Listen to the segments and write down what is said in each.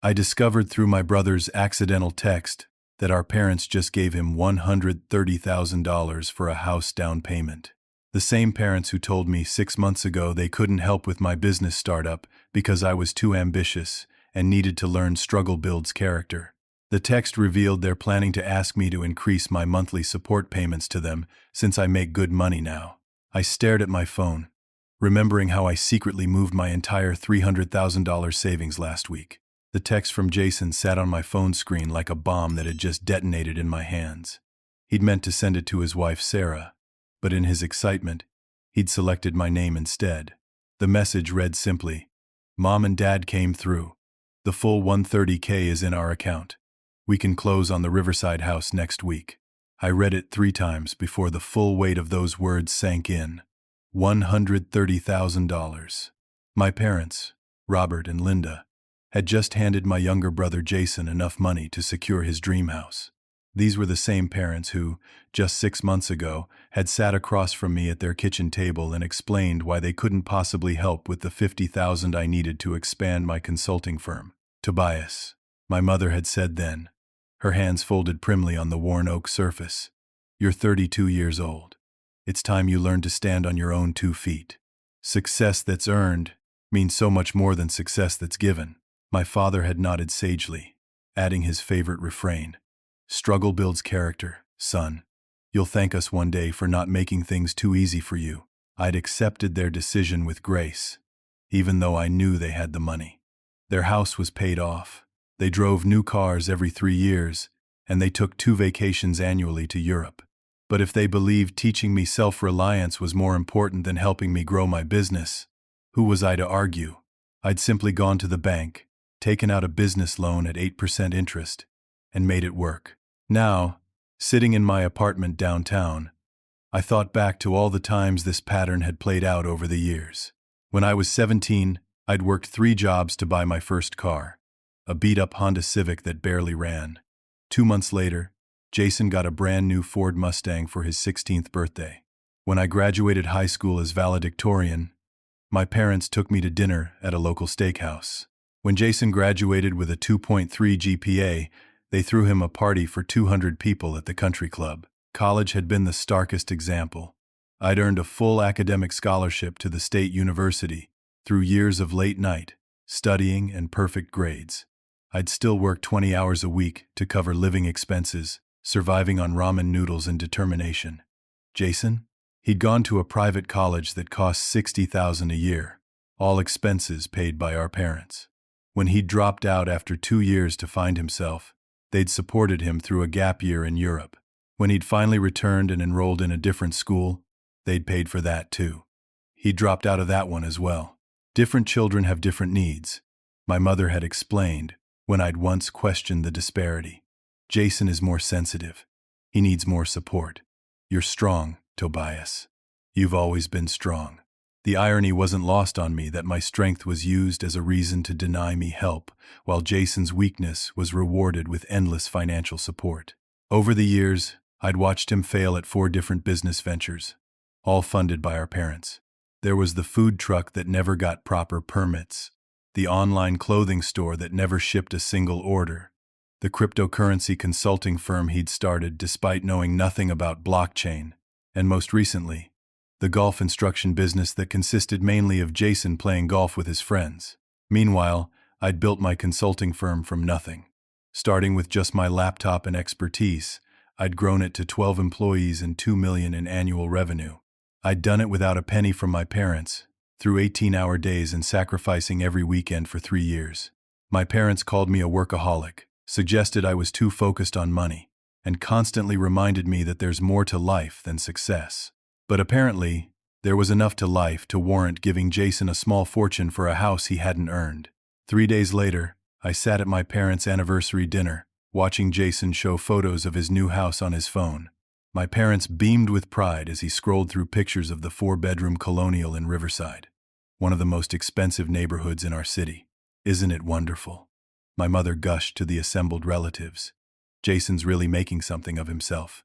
I discovered through my brother's accidental text that our parents just gave him $130,000 for a house down payment. The same parents who told me 6 months ago they couldn't help with my business startup because I was too ambitious and needed to learn struggle builds character. The text revealed they're planning to ask me to increase my monthly support payments to them since I make good money now. I stared at my phone, remembering how I secretly moved my entire $300,000 savings last week. The text from Jason sat on my phone screen like a bomb that had just detonated in my hands. He'd meant to send it to his wife Sarah, but in his excitement, he'd selected my name instead. The message read simply, "Mom and Dad came through. The full $130K is in our account. We can close on the Riverside house next week." I read it 3 times before the full weight of those words sank in. $130,000. My parents, Robert and Linda, had just handed my younger brother Jason enough money to secure his dream house. These were the same parents who, just 6 months ago, had sat across from me at their kitchen table and explained why they couldn't possibly help with the $50,000 I needed to expand my consulting firm. "Tobias," my mother had said then, her hands folded primly on the worn oak surface, "you're 32 years old. It's time you learned to stand on your own 2 feet. Success that's earned means so much more than success that's given." My father had nodded sagely, adding his favorite refrain, "Struggle builds character, son. You'll thank us one day for not making things too easy for you." I'd accepted their decision with grace, even though I knew they had the money. Their house was paid off. They drove new cars every 3 years, and they took 2 vacations annually to Europe. But if they believed teaching me self-reliance was more important than helping me grow my business, who was I to argue? I'd simply gone to the bank, taken out a business loan at 8% interest, and made it work. Now, sitting in my apartment downtown, I thought back to all the times this pattern had played out over the years. When I was 17, I'd worked 3 jobs to buy my first car, a beat-up Honda Civic that barely ran. 2 months later, Jason got a brand new Ford Mustang for his 16th birthday. When I graduated high school as valedictorian, my parents took me to dinner at a local steakhouse. When Jason graduated with a 2.3 GPA, they threw him a party for 200 people at the country club. College had been the starkest example. I'd earned a full academic scholarship to the state university through years of late night, studying, and perfect grades. I'd still work 20 hours a week to cover living expenses, surviving on ramen noodles and determination. Jason? He'd gone to a private college that cost $60,000 a year, all expenses paid by our parents. When he'd dropped out after 2 years to find himself, they'd supported him through a gap year in Europe. When he'd finally returned and enrolled in a different school, they'd paid for that too. He dropped out of that one as well. Different children have different needs, my mother had explained when I'd once questioned the disparity. Jason is more sensitive. He needs more support. You're strong, Tobias. You've always been strong. The irony wasn't lost on me that my strength was used as a reason to deny me help, while Jason's weakness was rewarded with endless financial support. Over the years, I'd watched him fail at 4 different business ventures, all funded by our parents. There was the food truck that never got proper permits, the online clothing store that never shipped a single order, the cryptocurrency consulting firm he'd started despite knowing nothing about blockchain, and most recently, the golf instruction business that consisted mainly of Jason playing golf with his friends. Meanwhile, I'd built my consulting firm from nothing. Starting with just my laptop and expertise, I'd grown it to 12 employees and $2 million in annual revenue. I'd done it without a penny from my parents, through 18-hour days and sacrificing every weekend for 3 years. My parents called me a workaholic, suggested I was too focused on money, and constantly reminded me that there's more to life than success. But apparently, there was enough to life to warrant giving Jason a small fortune for a house he hadn't earned. 3 days later, I sat at my parents' anniversary dinner, watching Jason show photos of his new house on his phone. My parents beamed with pride as he scrolled through pictures of the 4-bedroom colonial in Riverside, one of the most expensive neighborhoods in our city. "Isn't it wonderful?" my mother gushed to the assembled relatives. "Jason's really making something of himself.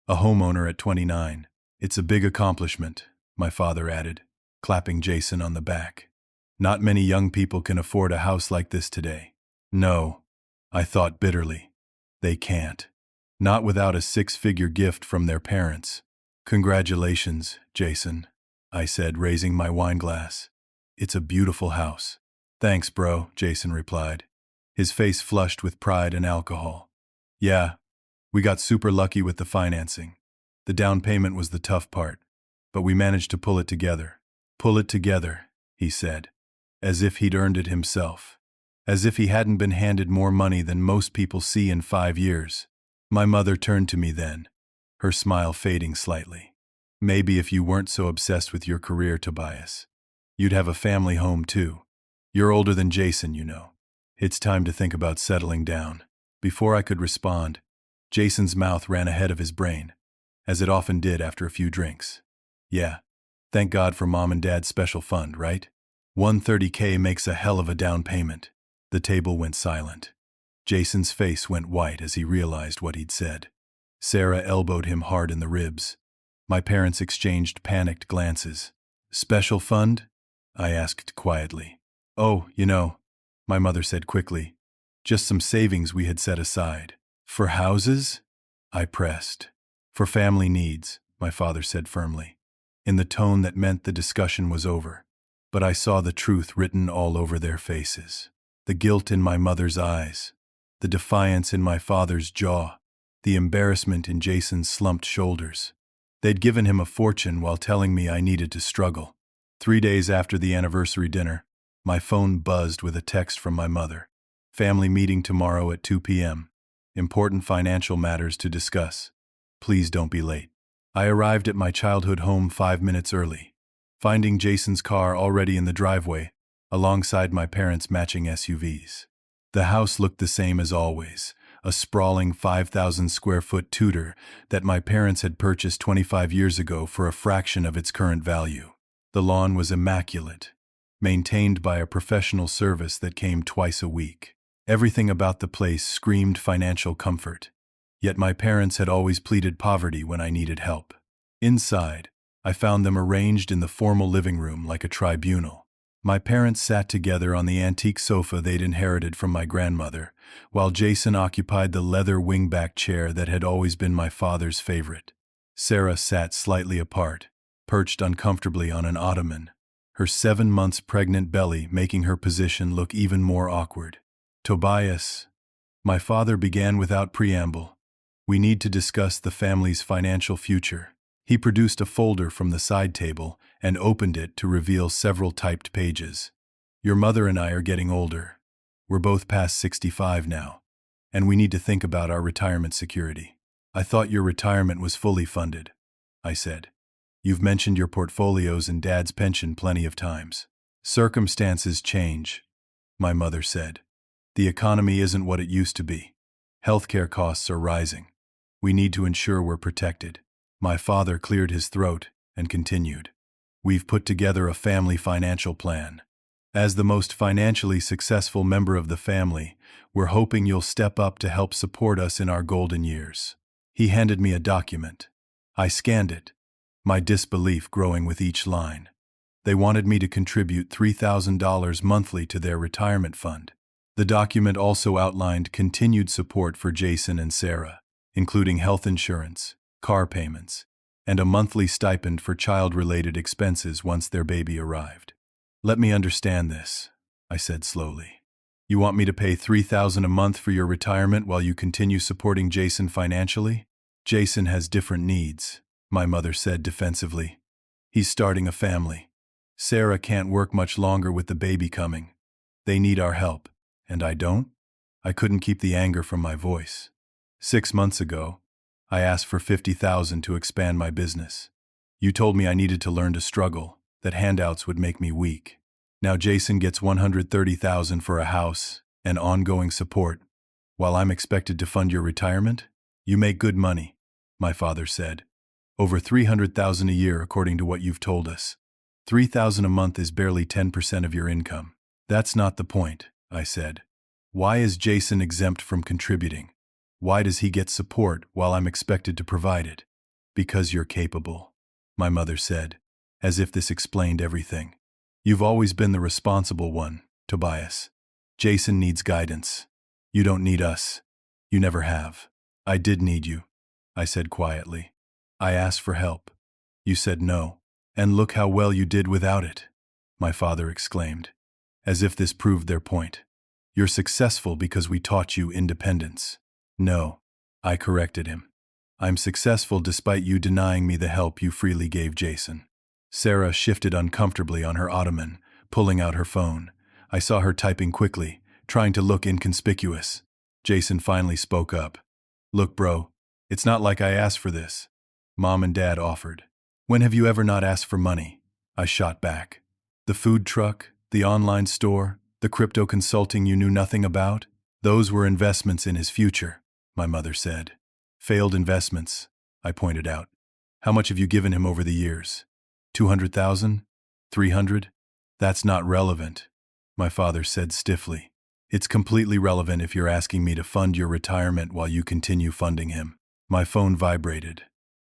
A homeowner at 29. It's a big accomplishment," my father added, clapping Jason on the back. "Not many young people can afford a house like this today." No, I thought bitterly. They can't. Not without a six-figure gift from their parents. Congratulations, Jason, I said, raising my wine glass. It's a beautiful house. Thanks, bro, Jason replied, his face flushed with pride and alcohol. Yeah, we got super lucky with the financing. The down payment was the tough part, but we managed to pull it together. Pull it together, he said, as if he'd earned it himself. As if he hadn't been handed more money than most people see in 5 years. My mother turned to me then, her smile fading slightly. Maybe if you weren't so obsessed with your career, Tobias, you'd have a family home too. You're older than Jason, you know. It's time to think about settling down. Before I could respond, Jason's mouth ran ahead of his brain, as it often did after a few drinks. Yeah, thank God for Mom and Dad's special fund, right? $130K makes a hell of a down payment. The table went silent. Jason's face went white as he realized what he'd said. Sarah elbowed him hard in the ribs. My parents exchanged panicked glances. Special fund? I asked quietly. Oh, my mother said quickly. Just some savings we had set aside. For houses? I pressed. For family needs, my father said firmly, in the tone that meant the discussion was over. But I saw the truth written all over their faces. The guilt in my mother's eyes, the defiance in my father's jaw, the embarrassment in Jason's slumped shoulders. They'd given him a fortune while telling me I needed to struggle. 3 days after the anniversary dinner, my phone buzzed with a text from my mother. Family meeting tomorrow at 2 p.m. Important financial matters to discuss. Please don't be late. I arrived at my childhood home 5 minutes early, finding Jason's car already in the driveway, alongside my parents' matching SUVs. The house looked the same as always, a sprawling 5,000-square-foot Tudor that my parents had purchased 25 years ago for a fraction of its current value. The lawn was immaculate, maintained by a professional service that came twice a week. Everything about the place screamed financial comfort, yet my parents had always pleaded poverty when I needed help. Inside, I found them arranged in the formal living room like a tribunal. My parents sat together on the antique sofa they'd inherited from my grandmother, while Jason occupied the leather wingback chair that had always been my father's favorite. Sarah sat slightly apart, perched uncomfortably on an ottoman, her 7 months pregnant belly making her position look even more awkward. Tobias, my father began without preamble, we need to discuss the family's financial future. He produced a folder from the side table and opened it to reveal several typed pages. Your mother and I are getting older. We're both past 65 now, and we need to think about our retirement security. I thought your retirement was fully funded, I said. You've mentioned your portfolios and Dad's pension plenty of times. Circumstances change, my mother said. The economy isn't what it used to be. Healthcare costs are rising. We need to ensure we're protected. My father cleared his throat and continued. We've put together a family financial plan. As the most financially successful member of the family, we're hoping you'll step up to help support us in our golden years. He handed me a document. I scanned it, my disbelief growing with each line. They wanted me to contribute $3,000 monthly to their retirement fund. The document also outlined continued support for Jason and Sarah, including health insurance, car payments, and a monthly stipend for child-related expenses once their baby arrived. Let me understand this, I said slowly. You want me to pay $3,000 a month for your retirement while you continue supporting Jason financially? Jason has different needs, my mother said defensively. He's starting a family. Sarah can't work much longer with the baby coming. They need our help, and I don't? I couldn't keep the anger from my voice. 6 months ago, I asked for $50,000 to expand my business. You told me I needed to learn to struggle, that handouts would make me weak. Now Jason gets $130,000 for a house and ongoing support, while I'm expected to fund your retirement? You make good money, my father said. Over $300,000 a year according to what you've told us. $3,000 a month is barely 10% of your income. That's not the point, I said. Why is Jason exempt from contributing? Why does he get support while I'm expected to provide it? Because you're capable, my mother said, as if this explained everything. You've always been the responsible one, Tobias. Jason needs guidance. You don't need us. You never have. I did need you, I said quietly. I asked for help. You said no. And look how well you did without it, my father exclaimed, as if this proved their point. You're successful because we taught you independence. No, I corrected him. I'm successful despite you denying me the help you freely gave Jason. Sarah shifted uncomfortably on her ottoman, pulling out her phone. I saw her typing quickly, trying to look inconspicuous. Jason finally spoke up. Look, bro, it's not like I asked for this. Mom and Dad offered. When have you ever not asked for money? I shot back. The food truck, the online store, the crypto consulting you knew nothing about? Those were investments in his future, my mother said. Failed investments, I pointed out. How much have you given him over the years? 200,000? 300? That's not relevant, my father said stiffly. It's completely relevant if you're asking me to fund your retirement while you continue funding him. My phone vibrated.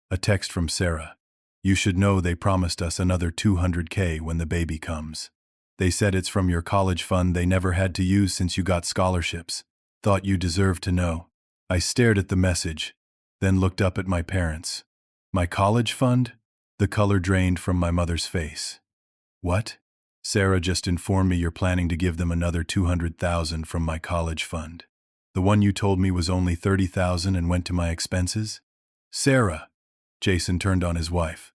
A text from Sarah. You should know they promised us another $200K when the baby comes. They said it's from your college fund they never had to use since you got scholarships. Thought you deserved to know. I stared at the message, then looked up at my parents. My college fund? The color drained from my mother's face. What? Sarah just informed me you're planning to give them another $200,000 from my college fund. The one you told me was only $30,000 and went to my expenses? Sarah! Jason turned on his wife.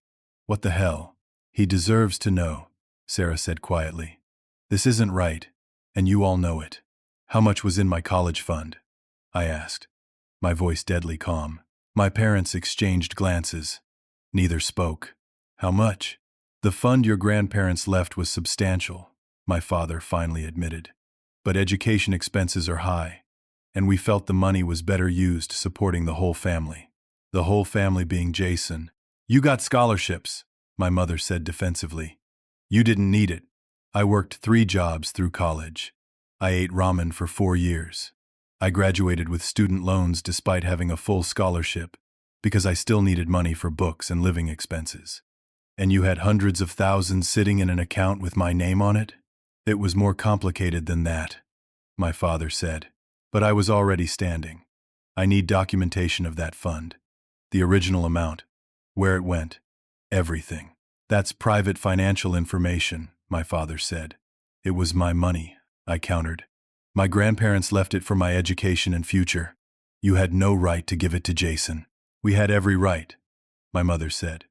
What the hell? He deserves to know, Sarah said quietly. This isn't right, and you all know it. How much was in my college fund? I asked, my voice deadly calm. My parents exchanged glances. Neither spoke. How much? The fund your grandparents left was substantial, my father finally admitted. But education expenses are high, and we felt the money was better used supporting the whole family. The whole family being Jason. You got scholarships, my mother said defensively. You didn't need it. I worked 3 jobs through college. I ate ramen for 4 years. I graduated with student loans despite having a full scholarship, because I still needed money for books and living expenses. And you had hundreds of thousands sitting in an account with my name on it? It was more complicated than that, my father said. But I was already standing. I need documentation of that fund. The original amount. Where it went. Everything. That's private financial information, my father said. It was my money, I countered. My grandparents left it for my education and future. You had no right to give it to Jason. We had every right, my mother said,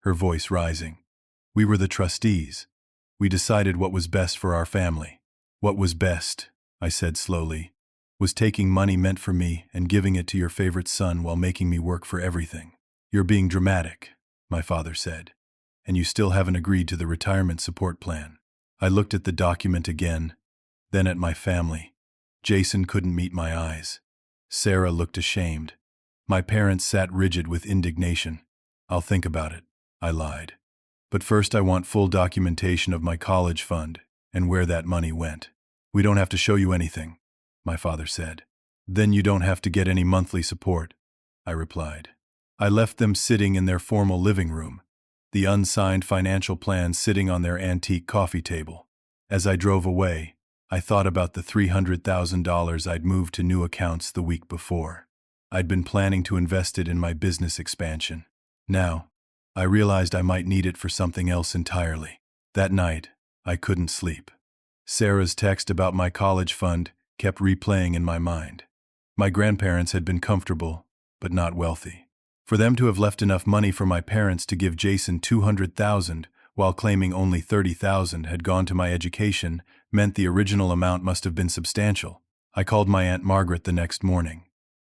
her voice rising. We were the trustees. We decided what was best for our family. What was best, I said slowly, was taking money meant for me and giving it to your favorite son while making me work for everything. You're being dramatic, my father said, and you still haven't agreed to the retirement support plan. I looked at the document again, then at my family. Jason couldn't meet my eyes. Sarah looked ashamed. My parents sat rigid with indignation. I'll think about it, I lied. But first I want full documentation of my college fund and where that money went. We don't have to show you anything, my father said. Then you don't have to get any monthly support, I replied. I left them sitting in their formal living room, the unsigned financial plan sitting on their antique coffee table. As I drove away, I thought about the $300,000 I'd moved to new accounts the week before. I'd been planning to invest it in my business expansion. Now, I realized I might need it for something else entirely. That night, I couldn't sleep. Sarah's text about my college fund kept replaying in my mind. My grandparents had been comfortable, but not wealthy. For them to have left enough money for my parents to give Jason $200,000 while claiming only $30,000 had gone to my education meant the original amount must have been substantial. I called my Aunt Margaret the next morning.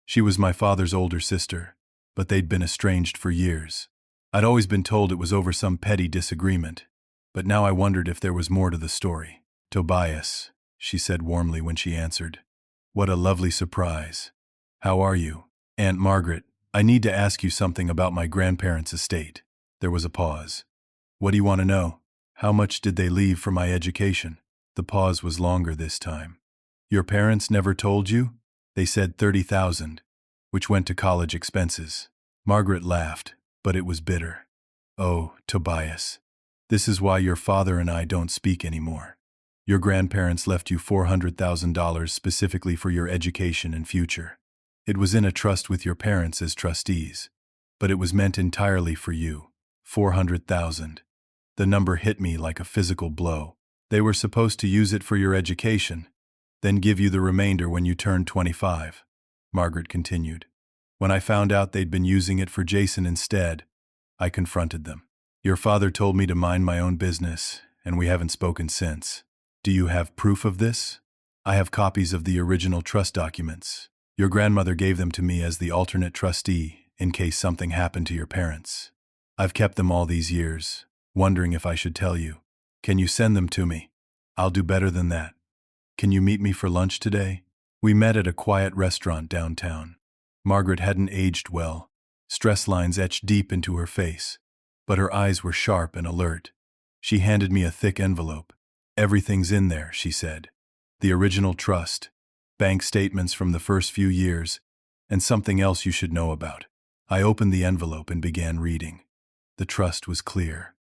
She was my father's older sister, but they'd been estranged for years. I'd always been told it was over some petty disagreement, but now I wondered if there was more to the story. Tobias, she said warmly when she answered. What a lovely surprise. How are you? Aunt Margaret, I need to ask you something about my grandparents' estate. There was a pause. What do you want to know? How much did they leave for my education? The pause was longer this time. Your parents never told you? They said $30,000, which went to college expenses. Margaret laughed, but it was bitter. Oh, Tobias, this is why your father and I don't speak anymore. Your grandparents left you $400,000 specifically for your education and future. It was in a trust with your parents as trustees, but it was meant entirely for you. 400,000. The number hit me like a physical blow. They were supposed to use it for your education, then give you the remainder when you turned 25, Margaret continued. When I found out they'd been using it for Jason instead, I confronted them. Your father told me to mind my own business, and we haven't spoken since. Do you have proof of this? I have copies of the original trust documents. Your grandmother gave them to me as the alternate trustee in case something happened to your parents. I've kept them all these years, wondering if I should tell you. Can you send them to me? I'll do better than that. Can you meet me for lunch today? We met at a quiet restaurant downtown. Margaret hadn't aged well. Stress lines etched deep into her face, but her eyes were sharp and alert. She handed me a thick envelope. Everything's in there, she said. The original trust, bank statements from the first few years, and something else you should know about. I opened the envelope and began reading. The trust was clear.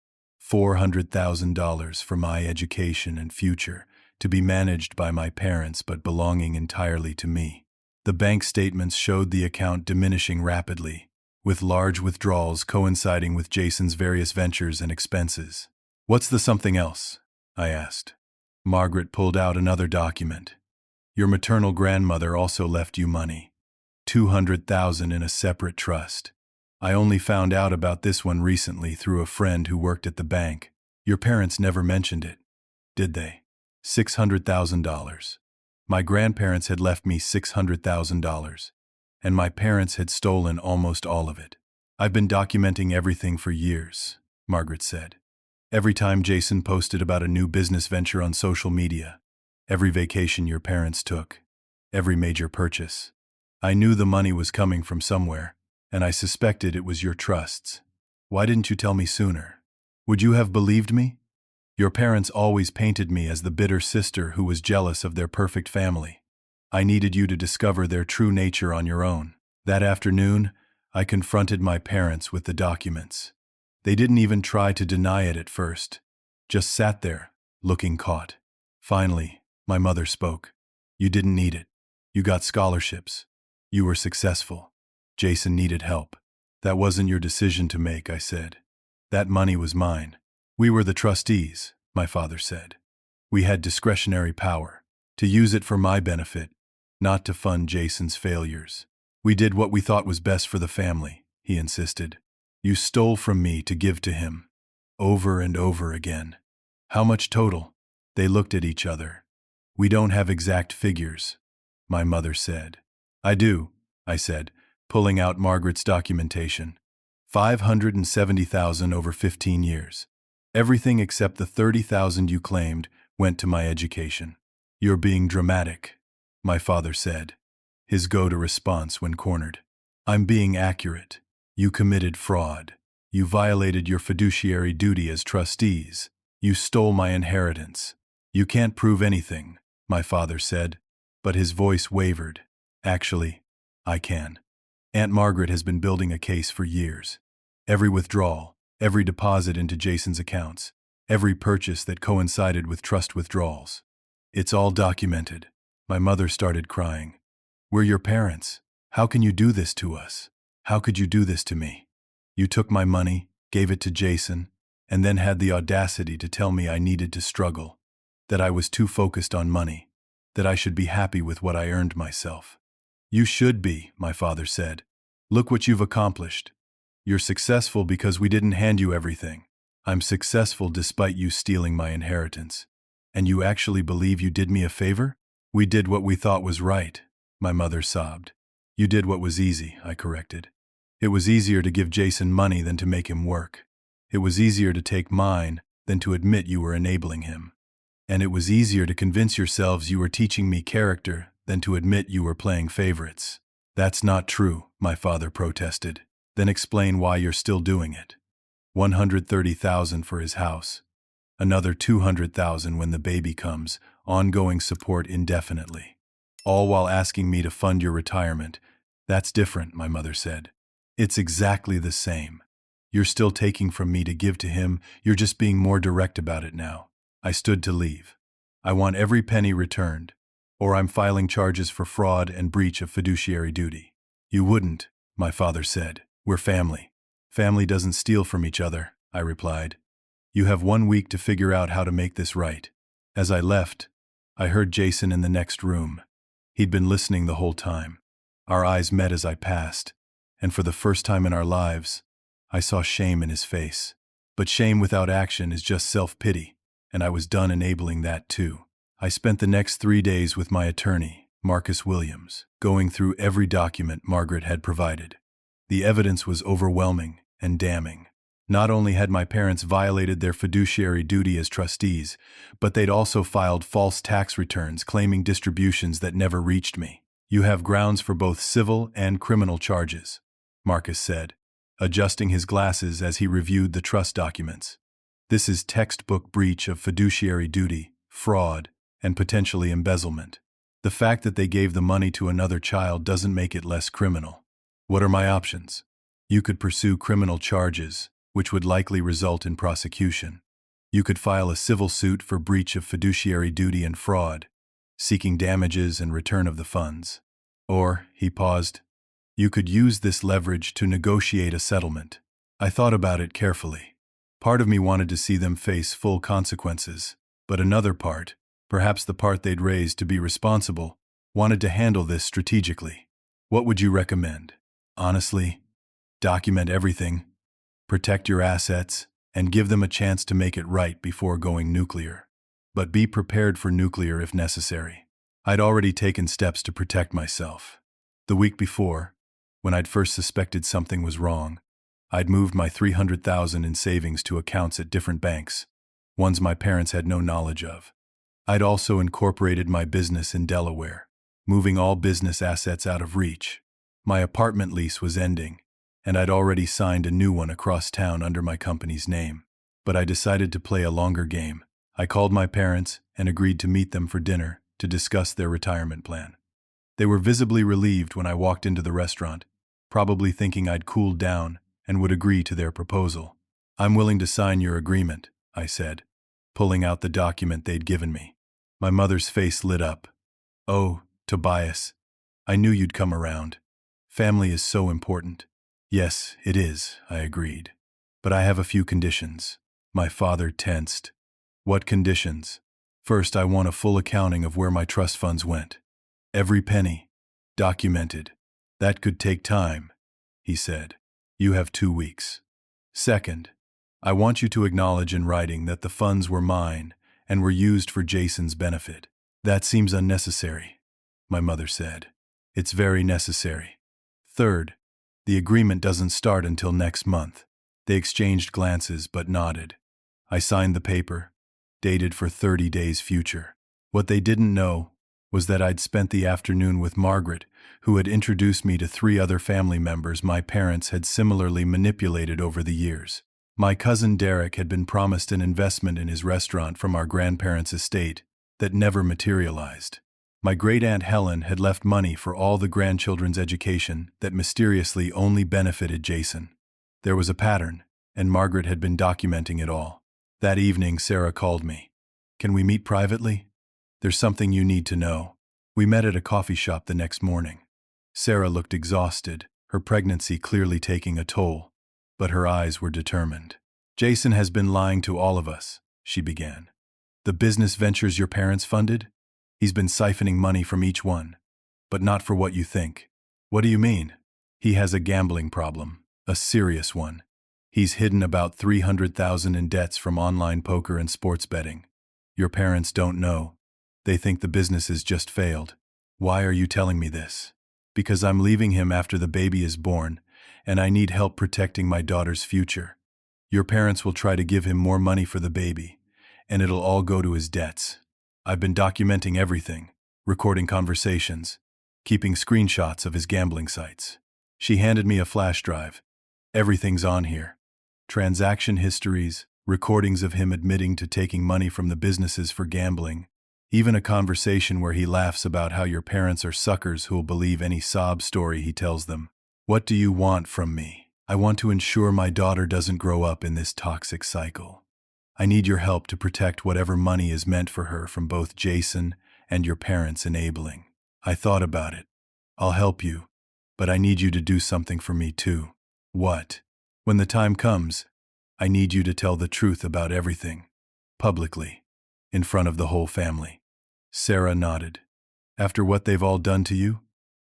$400,000 for my education and future, to be managed by my parents but belonging entirely to me. The bank statements showed the account diminishing rapidly, with large withdrawals coinciding with Jason's various ventures and expenses. What's the something else? I asked. Margaret pulled out another document. Your maternal grandmother also left you money. $200,000 in a separate trust. I only found out about this one recently through a friend who worked at the bank. Your parents never mentioned it, did they? $600,000. My grandparents had left me $600,000, and my parents had stolen almost all of it. I've been documenting everything for years, Margaret said. Every time Jason posted about a new business venture on social media, every vacation your parents took, every major purchase. I knew the money was coming from somewhere, and I suspected it was your trusts. Why didn't you tell me sooner? Would you have believed me? Your parents always painted me as the bitter sister who was jealous of their perfect family. I needed you to discover their true nature on your own. That afternoon, I confronted my parents with the documents. They didn't even try to deny it at first, just sat there, looking caught. Finally, my mother spoke. You didn't need it. You got scholarships. You were successful. Jason needed help. That wasn't your decision to make, I said. That money was mine. We were the trustees, my father said. We had discretionary power, to use it for my benefit, not to fund Jason's failures. We did what we thought was best for the family, he insisted. You stole from me to give to him, over and over again. How much total? They looked at each other. We don't have exact figures, my mother said. I do, I said, pulling out Margaret's documentation. $570,000 over 15 years. Everything except the $30,000 you claimed went to my education. You're being dramatic, my father said, his go-to response when cornered. I'm being accurate. You committed fraud. You violated your fiduciary duty as trustees. You stole my inheritance. You can't prove anything, my father said, but his voice wavered. Actually, I can. Aunt Margaret has been building a case for years. Every withdrawal, every deposit into Jason's accounts, every purchase that coincided with trust withdrawals. It's all documented. My mother started crying. We're your parents. How can you do this to us? How could you do this to me? You took my money, gave it to Jason, and then had the audacity to tell me I needed to struggle, that I was too focused on money, that I should be happy with what I earned myself. You should be, my father said. Look what you've accomplished. You're successful because we didn't hand you everything. I'm successful despite you stealing my inheritance. And you actually believe you did me a favor? We did what we thought was right, my mother sobbed. You did what was easy, I corrected. It was easier to give Jason money than to make him work. It was easier to take mine than to admit you were enabling him. And it was easier to convince yourselves you were teaching me character than to admit you were playing favorites. That's not true, my father protested. Then explain why you're still doing it. $130,000 for his house. Another $200,000 when the baby comes, ongoing support indefinitely. All while asking me to fund your retirement. That's different, my mother said. It's exactly the same. You're still taking from me to give to him, you're just being more direct about it now. I stood to leave. I want every penny returned, or I'm filing charges for fraud and breach of fiduciary duty." "You wouldn't," my father said. "We're family." "Family doesn't steal from each other," I replied. "You have 1 week to figure out how to make this right." As I left, I heard Jason in the next room. He'd been listening the whole time. Our eyes met as I passed, and for the first time in our lives, I saw shame in his face. But shame without action is just self-pity, and I was done enabling that too. I spent the next 3 days with my attorney, Marcus Williams, going through every document Margaret had provided. The evidence was overwhelming and damning. Not only had my parents violated their fiduciary duty as trustees, but they'd also filed false tax returns claiming distributions that never reached me. "You have grounds for both civil and criminal charges," Marcus said, adjusting his glasses as he reviewed the trust documents. "This is textbook breach of fiduciary duty, fraud, and potentially embezzlement. The fact that they gave the money to another child doesn't make it less criminal." "What are my options?" "You could pursue criminal charges, which would likely result in prosecution. You could file a civil suit for breach of fiduciary duty and fraud, seeking damages and return of the funds. Or," he paused, "you could use this leverage to negotiate a settlement." I thought about it carefully. Part of me wanted to see them face full consequences, but another part, perhaps the part they'd raised to be responsible, wanted to handle this strategically. "What would you recommend?" "Honestly, document everything, protect your assets, and give them a chance to make it right before going nuclear. But be prepared for nuclear if necessary." I'd already taken steps to protect myself. The week before, when I'd first suspected something was wrong, I'd moved my $300,000 in savings to accounts at different banks, ones my parents had no knowledge of. I'd also incorporated my business in Delaware, moving all business assets out of reach. My apartment lease was ending, and I'd already signed a new one across town under my company's name. But I decided to play a longer game. I called my parents and agreed to meet them for dinner to discuss their retirement plan. They were visibly relieved when I walked into the restaurant, probably thinking I'd cooled down and would agree to their proposal. "I'm willing to sign your agreement," I said, pulling out the document they'd given me. My mother's face lit up. "Oh, Tobias, I knew you'd come around. Family is so important." "Yes, it is," I agreed. "But I have a few conditions." My father tensed. "What conditions?" "First, I want a full accounting of where my trust funds went. Every penny. Documented." "That could take time," he said. "You have 2 weeks. Second, I want you to acknowledge in writing that the funds were mine and were used for Jason's benefit." "That seems unnecessary," my mother said. "It's very necessary." Third, the agreement doesn't start until next month. They exchanged glances but nodded. I signed the paper, dated for 30 days future. What they didn't know was that I'd spent the afternoon with Margaret, who had introduced me to 3 other family members my parents had similarly manipulated over the years. My cousin Derek had been promised an investment in his restaurant from our grandparents' estate that never materialized. My great-aunt Helen had left money for all the grandchildren's education that mysteriously only benefited Jason. There was a pattern, and Margaret had been documenting it all. That evening, Sarah called me. "Can we meet privately? There's something you need to know." We met at a coffee shop the next morning. Sarah looked exhausted, her pregnancy clearly taking a toll, but her eyes were determined. "Jason has been lying to all of us," she began. "The business ventures your parents funded? He's been siphoning money from each one, but not for what you think." "What do you mean?" "He has a gambling problem, a serious one. He's hidden about $300,000 in debts from online poker and sports betting. Your parents don't know. They think the business has just failed." "Why are you telling me this?" "Because I'm leaving him after the baby is born, and I need help protecting my daughter's future. Your parents will try to give him more money for the baby, and it'll all go to his debts. I've been documenting everything, recording conversations, keeping screenshots of his gambling sites." She handed me a flash drive. "Everything's on here. Transaction histories, recordings of him admitting to taking money from the businesses for gambling, even a conversation where he laughs about how your parents are suckers who'll believe any sob story he tells them." "What do you want from me?" "I want to ensure my daughter doesn't grow up in this toxic cycle. I need your help to protect whatever money is meant for her from both Jason and your parents' enabling. I thought about it. I'll help you, but I need you to do something for me too. What? When the time comes, I need you to tell the truth about everything, publicly, in front of the whole family. Sarah nodded. After what they've all done to you?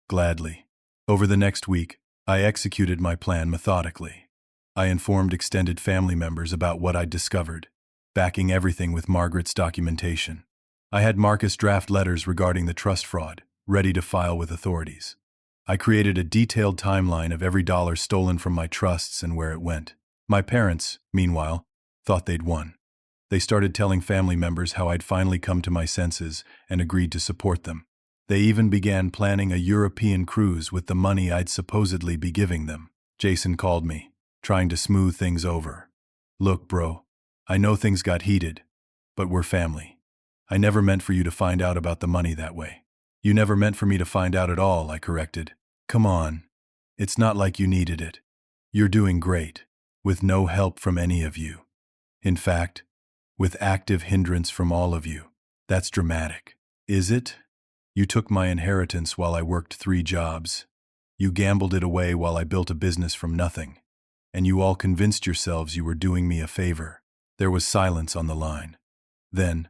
Gladly. Over the next week, I executed my plan methodically. I informed extended family members about what I'd discovered, backing everything with Margaret's documentation. I had Marcus draft letters regarding the trust fraud, ready to file with authorities. I created a detailed timeline of every dollar stolen from my trusts and where it went. My parents, meanwhile, thought they'd won. They started telling family members how I'd finally come to my senses and agreed to support them. They even began planning a European cruise with the money I'd supposedly be giving them. Jason called me, trying to smooth things over. Look, bro, I know things got heated, but we're family. I never meant for you to find out about the money that way. You never meant for me to find out at all, I corrected. Come on. It's not like you needed it. You're doing great, with no help from any of you. In fact, with active hindrance from all of you. That's dramatic. Is it? You took my inheritance while I worked 3 jobs. You gambled it away while I built a business from nothing. And you all convinced yourselves you were doing me a favor. There was silence on the line. Then,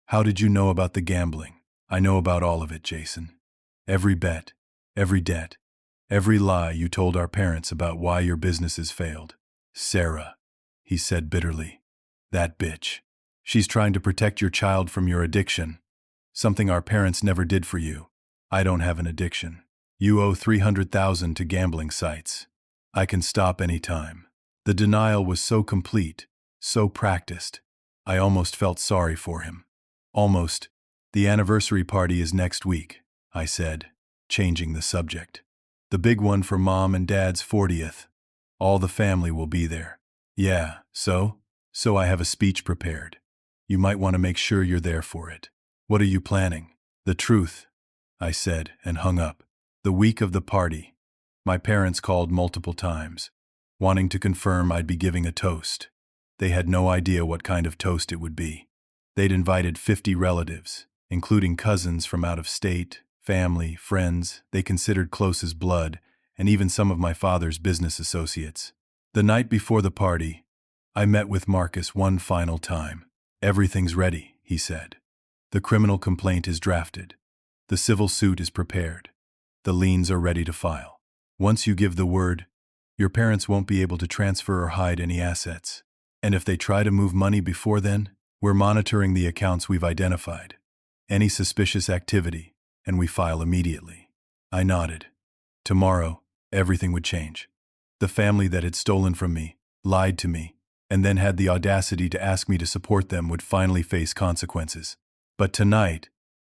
how did you know about the gambling? I know about all of it, Jason. Every bet, every debt, every lie you told our parents about why your businesses failed. Sarah, he said bitterly. That bitch. She's trying to protect your child from your addiction. Something our parents never did for you. I don't have an addiction. You owe $300,000 to gambling sites. I can stop any time. The denial was so complete, so practiced. I almost felt sorry for him. Almost. The anniversary party is next week, I said, changing the subject. The big one for Mom and Dad's 40th. All the family will be there. Yeah, so I have a speech prepared. You might want to make sure you're there for it. What are you planning? The truth, I said, and hung up. The week of the party, my parents called multiple times, wanting to confirm I'd be giving a toast. They had no idea what kind of toast it would be. They'd invited 50 relatives, including cousins from out of state, family, friends they considered close as blood, and even some of my father's business associates. The night before the party, I met with Marcus one final time. Everything's ready, he said. The criminal complaint is drafted. The civil suit is prepared. The liens are ready to file. Once you give the word, your parents won't be able to transfer or hide any assets. And if they try to move money before then, we're monitoring the accounts we've identified. Any suspicious activity, and we file immediately. I nodded. Tomorrow, everything would change. The family that had stolen from me, lied to me, and then had the audacity to ask me to support them would finally face consequences. But tonight,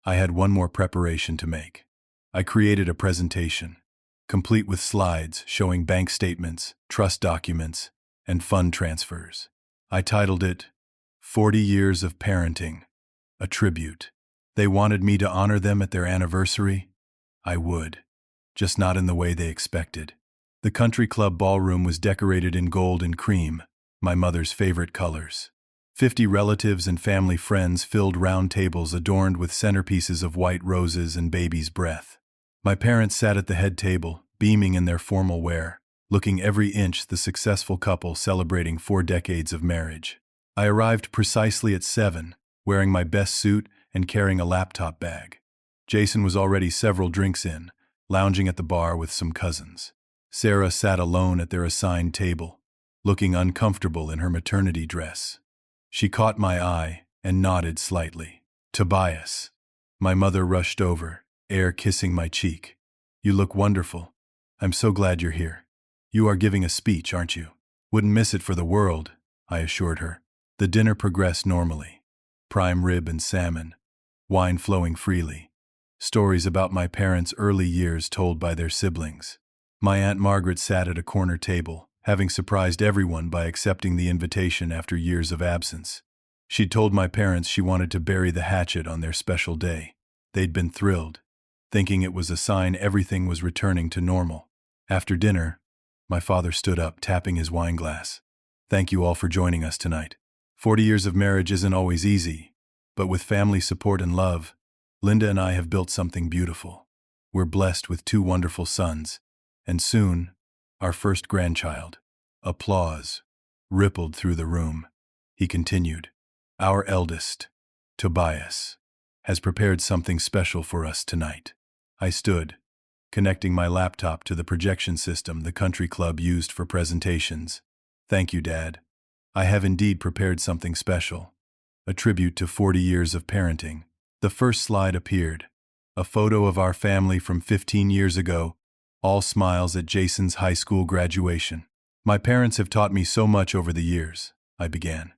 I had one more preparation to make. I created a presentation, complete with slides showing bank statements, trust documents, and fund transfers. I titled it, 40 Years of Parenting, a Tribute. They wanted me to honor them at their anniversary. I would, just not in the way they expected. The country club ballroom was decorated in gold and cream, my mother's favorite colors. 50 relatives and family friends filled round tables adorned with centerpieces of white roses and baby's breath. My parents sat at the head table, beaming in their formal wear, looking every inch the successful couple celebrating 4 decades of marriage. I arrived precisely at 7, wearing my best suit and carrying a laptop bag. Jason was already several drinks in, lounging at the bar with some cousins. Sarah sat alone at their assigned table, looking uncomfortable in her maternity dress. She caught my eye and nodded slightly. Tobias. My mother rushed over, air kissing my cheek. You look wonderful. I'm so glad you're here. You are giving a speech, aren't you? Wouldn't miss it for the world, I assured her. The dinner progressed normally. Prime rib and salmon, wine flowing freely. Stories about my parents' early years told by their siblings. My Aunt Margaret sat at a corner table, having surprised everyone by accepting the invitation after years of absence. She'd told my parents she wanted to bury the hatchet on their special day. They'd been thrilled, thinking it was a sign everything was returning to normal. After dinner, my father stood up, tapping his wine glass. Thank you all for joining us tonight. 40 years of marriage isn't always easy, but with family support and love, Linda and I have built something beautiful. We're blessed with 2 wonderful sons, and soon, our first grandchild. Applause rippled through the room. He continued, "Our eldest, Tobias, has prepared something special for us tonight." I stood, connecting my laptop to the projection system the country club used for presentations. "Thank you, Dad. I have indeed prepared something special. A tribute to 40 years of parenting." The first slide appeared. A photo of our family from 15 years ago, all smiles at Jason's high school graduation. "My parents have taught me so much over the years," I began.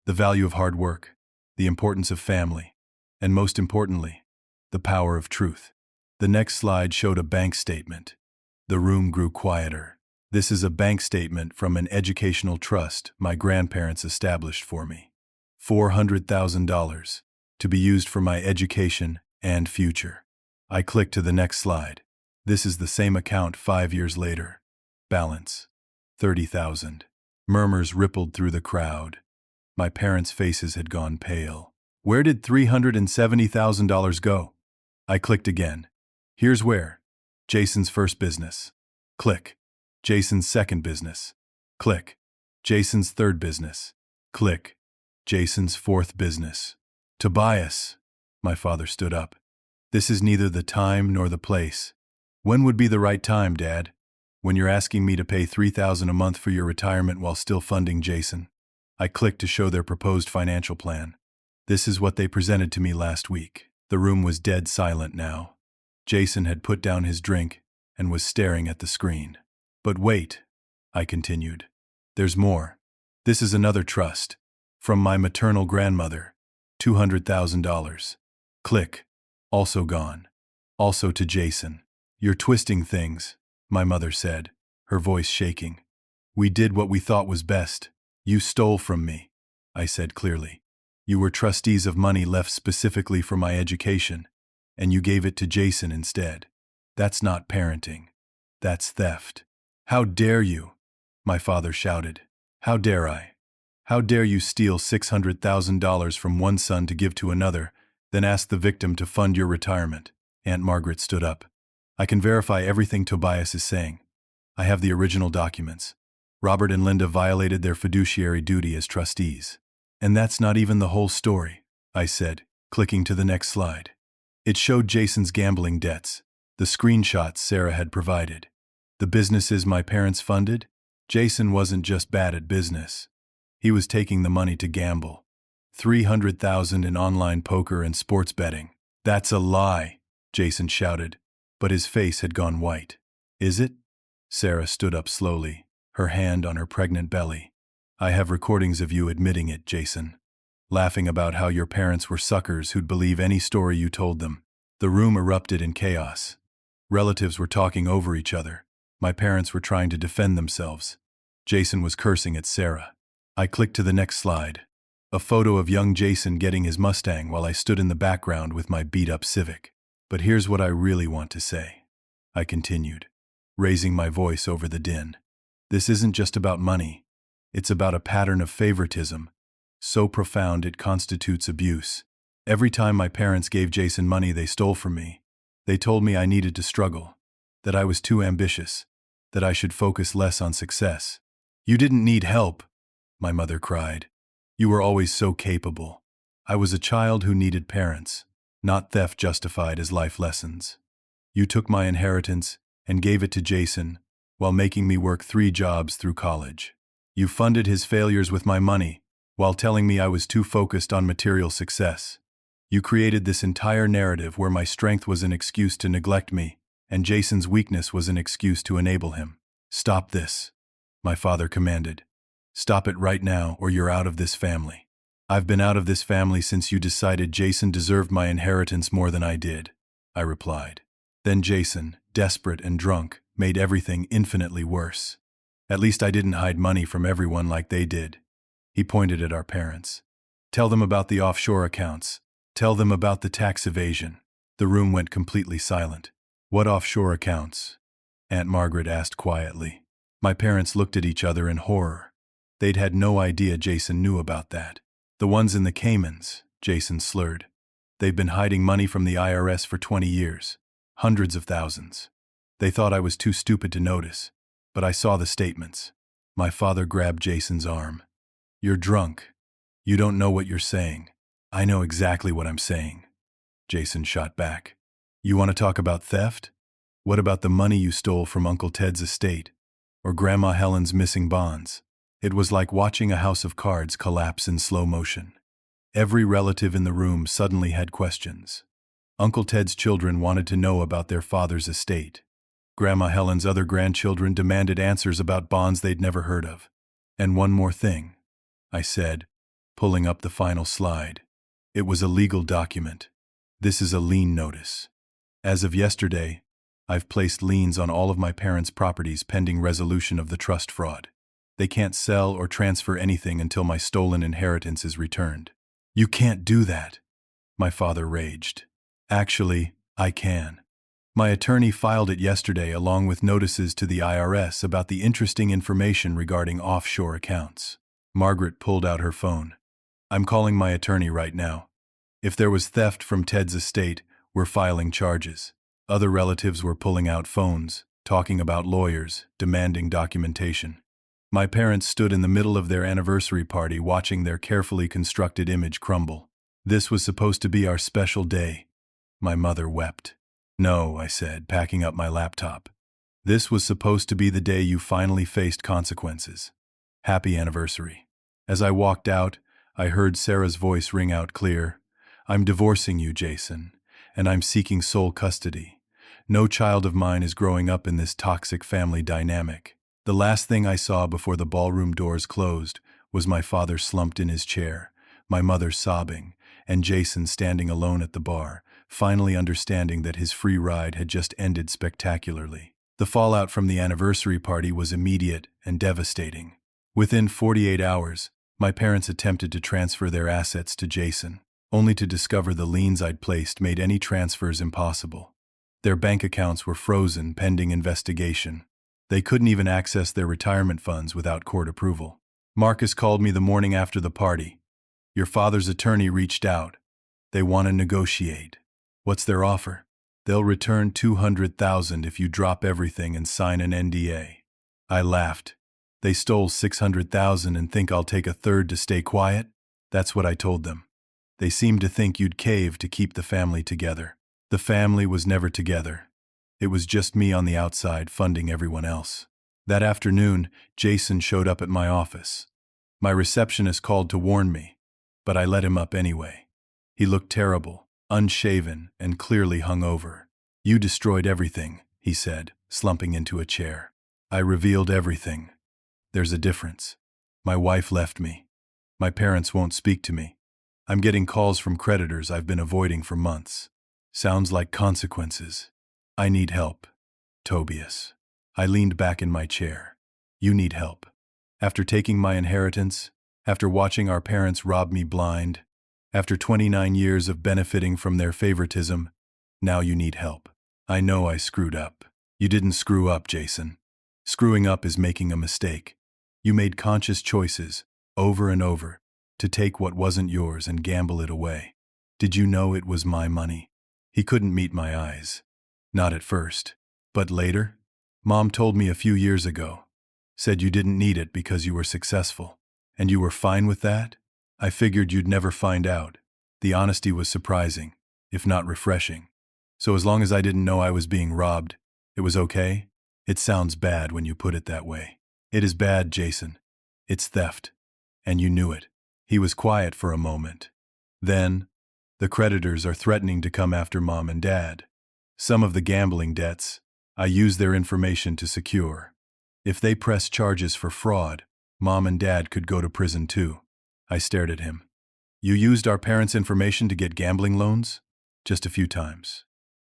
"The value of hard work, the importance of family, and most importantly, the power of truth." The next slide showed a bank statement. The room grew quieter. "This is a bank statement from an educational trust my grandparents established for me. $400,000 to be used for my education and future." I clicked to the next slide. This is the same account 5 years later. Balance, 30,000. Murmurs rippled through the crowd. My parents' faces had gone pale. "Where did $370,000 go?" I clicked again. "Here's where. Jason's first business." Click. "Jason's second business." Click. "Jason's third business." Click. "Jason's fourth business." "Tobias," my father stood up. "This is neither the time nor the place." "When would be the right time, Dad? When you're asking me to pay $3,000 a month for your retirement while still funding Jason?" I clicked to show their proposed financial plan. This is what they presented to me last week. The room was dead silent now. Jason had put down his drink and was staring at the screen. "But wait," I continued. "There's more. This is another trust. From my maternal grandmother, $200,000. Click. Also gone. Also to Jason." "You're twisting things," my mother said, her voice shaking. "We did what we thought was best. You stole from me," I said clearly. "You were trustees of money left specifically for my education, and you gave it to Jason instead. That's not parenting. That's theft." "How dare you?" my father shouted. "How dare I? How dare you steal $600,000 from one son to give to another, then ask the victim to fund your retirement?" Aunt Margaret stood up. "I can verify everything Tobias is saying. I have the original documents. Robert and Linda violated their fiduciary duty as trustees." "And that's not even the whole story," I said, clicking to the next slide. It showed Jason's gambling debts, the screenshots Sarah had provided. The businesses my parents funded? Jason wasn't just bad at business. He was taking the money to gamble. $300,000 in online poker and sports betting. "That's a lie," Jason shouted, but his face had gone white. "Is it?" Sarah stood up slowly, her hand on her pregnant belly. "I have recordings of you admitting it, Jason. Laughing about how your parents were suckers who'd believe any story you told them." The room erupted in chaos. Relatives were talking over each other. My parents were trying to defend themselves. Jason was cursing at Sarah. I clicked to the next slide. A photo of young Jason getting his Mustang while I stood in the background with my beat-up Civic. "But here's what I really want to say," I continued, raising my voice over the din. "This isn't just about money. It's about a pattern of favoritism, so profound it constitutes abuse. Every time my parents gave Jason money they stole from me, they told me I needed to struggle, that I was too ambitious, that I should focus less on success." "You didn't need help," my mother cried. "You were always so capable. I was a child who needed parents, not theft justified as life lessons. You took my inheritance and gave it to Jason while making me work 3 jobs through college. You funded his failures with my money while telling me I was too focused on material success. You created this entire narrative where my strength was an excuse to neglect me and Jason's weakness was an excuse to enable him. "Stop this," my father commanded. "Stop it right now or you're out of this family." "I've been out of this family since you decided Jason deserved my inheritance more than I did," I replied. Then Jason, desperate and drunk, made everything infinitely worse. "At least I didn't hide money from everyone like they did." He pointed at our parents. "Tell them about the offshore accounts. Tell them about the tax evasion." The room went completely silent. "What offshore accounts?" Aunt Margaret asked quietly. My parents looked at each other in horror. They'd had no idea Jason knew about that. The ones in the Caymans, Jason slurred. They've been hiding money from the IRS for 20 years. Hundreds of thousands. They thought I was too stupid to notice, but I saw the statements. My father grabbed Jason's arm. You're drunk. You don't know what you're saying. I know exactly what I'm saying. Jason shot back. You want to talk about theft? What about the money you stole from Uncle Ted's estate? Or Grandma Helen's missing bonds? It was like watching a house of cards collapse in slow motion. Every relative in the room suddenly had questions. Uncle Ted's children wanted to know about their father's estate. Grandma Helen's other grandchildren demanded answers about bonds they'd never heard of. And one more thing, I said, pulling up the final slide. It was a legal document. This is a lien notice. As of yesterday, I've placed liens on all of my parents' properties pending resolution of the trust fraud. They can't sell or transfer anything until my stolen inheritance is returned. You can't do that, my father raged. Actually, I can. My attorney filed it yesterday along with notices to the IRS about the interesting information regarding offshore accounts. Margaret pulled out her phone. I'm calling my attorney right now. If there was theft from Ted's estate, we're filing charges. Other relatives were pulling out phones, talking about lawyers, demanding documentation. My parents stood in the middle of their anniversary party watching their carefully constructed image crumble. This was supposed to be our special day. My mother wept. No, I said, packing up my laptop. This was supposed to be the day you finally faced consequences. Happy anniversary. As I walked out, I heard Sarah's voice ring out clear. I'm divorcing you, Jason, and I'm seeking sole custody. No child of mine is growing up in this toxic family dynamic. The last thing I saw before the ballroom doors closed was my father slumped in his chair, my mother sobbing, and Jason standing alone at the bar, finally understanding that his free ride had just ended spectacularly. The fallout from the anniversary party was immediate and devastating. Within 48 hours, my parents attempted to transfer their assets to Jason, only to discover the liens I'd placed made any transfers impossible. Their bank accounts were frozen pending investigation. They couldn't even access their retirement funds without court approval. Marcus called me the morning after the party. Your father's attorney reached out. They want to negotiate. What's their offer? They'll return $200,000 if you drop everything and sign an NDA. I laughed. They stole $600,000 and think I'll take a third to stay quiet? That's what I told them. They seemed to think you'd cave to keep the family together. The family was never together. It was just me on the outside funding everyone else. That afternoon, Jason showed up at my office. My receptionist called to warn me, but I let him up anyway. He looked terrible, unshaven, and clearly hungover. You destroyed everything, he said, slumping into a chair. I revealed everything. There's a difference. My wife left me. My parents won't speak to me. I'm getting calls from creditors I've been avoiding for months. Sounds like consequences. I need help. Tobias. I leaned back in my chair. You need help. After taking my inheritance, after watching our parents rob me blind, after 29 years of benefiting from their favoritism, now you need help. I know I screwed up. You didn't screw up, Jason. Screwing up is making a mistake. You made conscious choices, over and over, to take what wasn't yours and gamble it away. Did you know it was my money? He couldn't meet my eyes. Not at first. But later? Mom told me a few years ago. Said you didn't need it because you were successful. And you were fine with that? I figured you'd never find out. The honesty was surprising, if not refreshing. So as long as I didn't know I was being robbed, it was okay? It sounds bad when you put it that way. It is bad, Jason. It's theft. And you knew it. He was quiet for a moment. Then, the creditors are threatening to come after Mom and Dad. Some of the gambling debts, I use their information to secure. If they press charges for fraud, Mom and Dad could go to prison too. I stared at him. You used our parents' information to get gambling loans? Just a few times.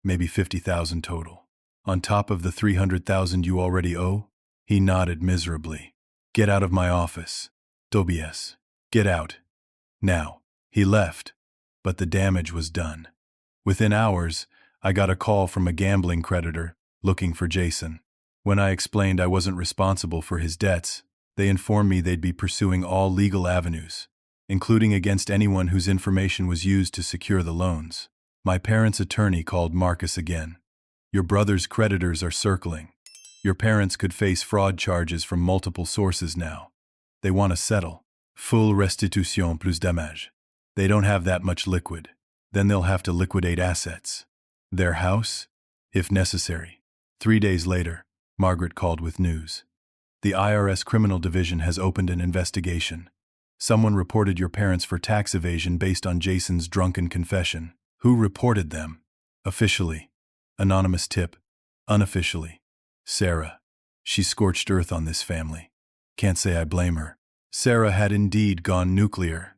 Maybe 50,000 total. On top of the 300,000 you already owe? He nodded miserably. Get out of my office. Tobias. Get out. Now. He left, but the damage was done. Within hours, I got a call from a gambling creditor looking for Jason. When I explained I wasn't responsible for his debts, they informed me they'd be pursuing all legal avenues. including against anyone whose information was used to secure the loans. My parents' attorney called Marcus again. Your brother's creditors are circling. Your parents could face fraud charges from multiple sources now. They want to settle. Full restitution plus dommage. They don't have that much liquid. Then they'll have to liquidate assets. Their house, if necessary. 3 days later, Margaret called with news. The IRS Criminal Division has opened an investigation. Someone reported your parents for tax evasion based on Jason's drunken confession. Who reported them? Officially. Anonymous tip. Unofficially. Sarah. She scorched earth on this family. Can't say I blame her. Sarah had indeed gone nuclear.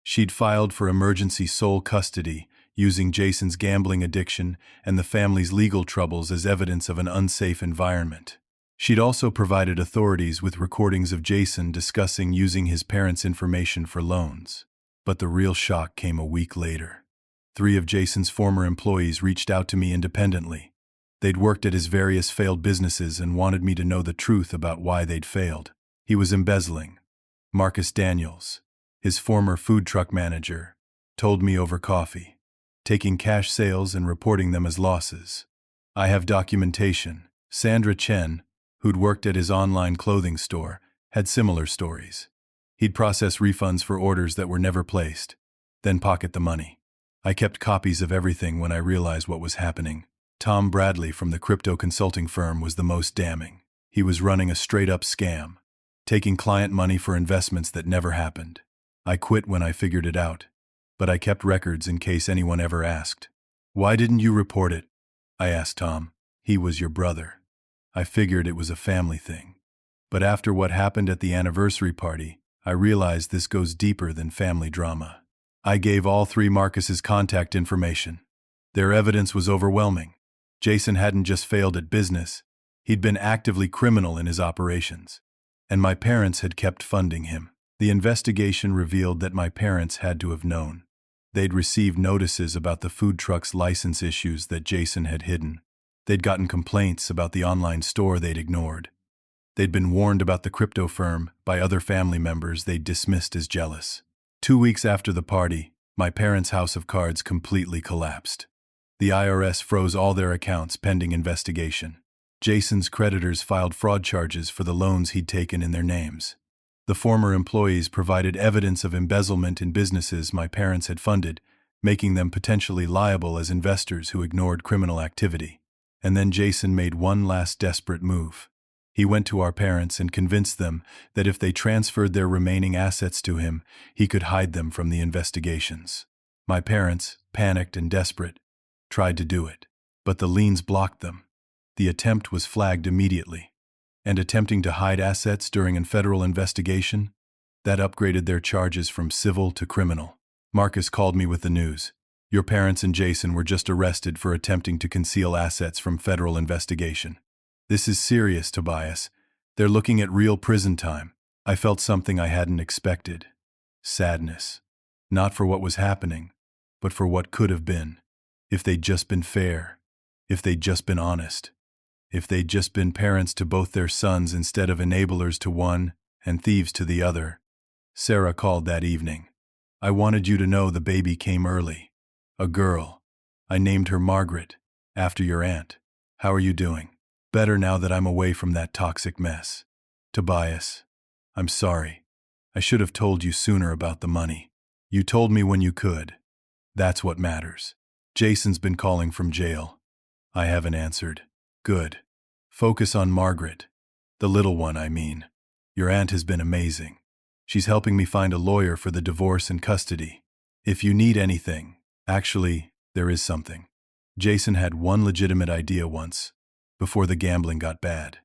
She'd filed for emergency sole custody, using Jason's gambling addiction and the family's legal troubles as evidence of an unsafe environment. She'd also provided authorities with recordings of Jason discussing using his parents' information for loans. But the real shock came a week later. 3 of Jason's former employees reached out to me independently. They'd worked at his various failed businesses and wanted me to know the truth about why they'd failed. He was embezzling. Marcus Daniels, his former food truck manager, told me over coffee, taking cash sales and reporting them as losses. I have documentation. Sandra Chen, who'd worked at his online clothing store, had similar stories. He'd process refunds for orders that were never placed, then pocket the money. I kept copies of everything when I realized what was happening. Tom Bradley from the crypto consulting firm was the most damning. He was running a straight-up scam, taking client money for investments that never happened. I quit when I figured it out, but I kept records in case anyone ever asked. Why didn't you report it? I asked Tom. He was your brother. I figured it was a family thing. But after what happened at the anniversary party, I realized this goes deeper than family drama. I gave all 3 Marcus's contact information. Their evidence was overwhelming. Jason hadn't just failed at business, he'd been actively criminal in his operations. And my parents had kept funding him. The investigation revealed that my parents had to have known. They'd received notices about the food truck's license issues that Jason had hidden. They'd gotten complaints about the online store they'd ignored. They'd been warned about the crypto firm by other family members they'd dismissed as jealous. 2 weeks after the party, my parents' house of cards completely collapsed. The IRS froze all their accounts pending investigation. Jason's creditors filed fraud charges for the loans he'd taken in their names. The former employees provided evidence of embezzlement in businesses my parents had funded, making them potentially liable as investors who ignored criminal activity. And then Jason made one last desperate move. He went to our parents and convinced them that if they transferred their remaining assets to him, he could hide them from the investigations. My parents, panicked and desperate, tried to do it, but the liens blocked them. The attempt was flagged immediately. And attempting to hide assets during a federal investigation, that upgraded their charges from civil to criminal. Marcus called me with the news. Your parents and Jason were just arrested for attempting to conceal assets from federal investigation. This is serious, Tobias. They're looking at real prison time. I felt something I hadn't expected. Sadness. Not for what was happening, but for what could have been. If they'd just been fair. If they'd just been honest. If they'd just been parents to both their sons instead of enablers to one and thieves to the other. Sarah called that evening. I wanted you to know the baby came early. A girl. I named her Margaret, after your aunt. How are you doing? Better now that I'm away from that toxic mess. Tobias, I'm sorry. I should have told you sooner about the money. You told me when you could. That's what matters. Jason's been calling from jail. I haven't answered. Good. Focus on Margaret. The little one, I mean. Your aunt has been amazing. She's helping me find a lawyer for the divorce and custody. If you need anything, actually, there is something. Jason had one legitimate idea once, before the gambling got bad.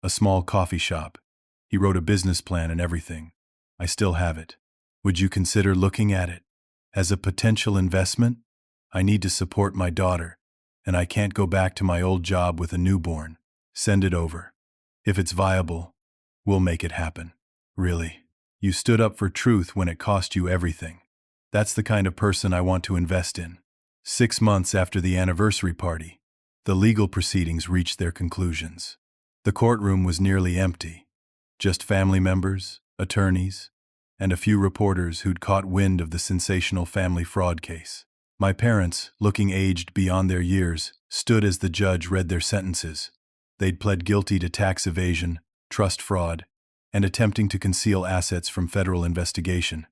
A small coffee shop. He wrote a business plan and everything. I still have it. Would you consider looking at it? As a potential investment? I need to support my daughter, and I can't go back to my old job with a newborn. Send it over. If it's viable, we'll make it happen. Really. You stood up for truth when it cost you everything. That's the kind of person I want to invest in. 6 months after the anniversary party, the legal proceedings reached their conclusions. The courtroom was nearly empty. Just family members, attorneys, and a few reporters who'd caught wind of the sensational family fraud case. My parents, looking aged beyond their years, stood as the judge read their sentences. They'd pled guilty to tax evasion, trust fraud, and attempting to conceal assets from federal investigation.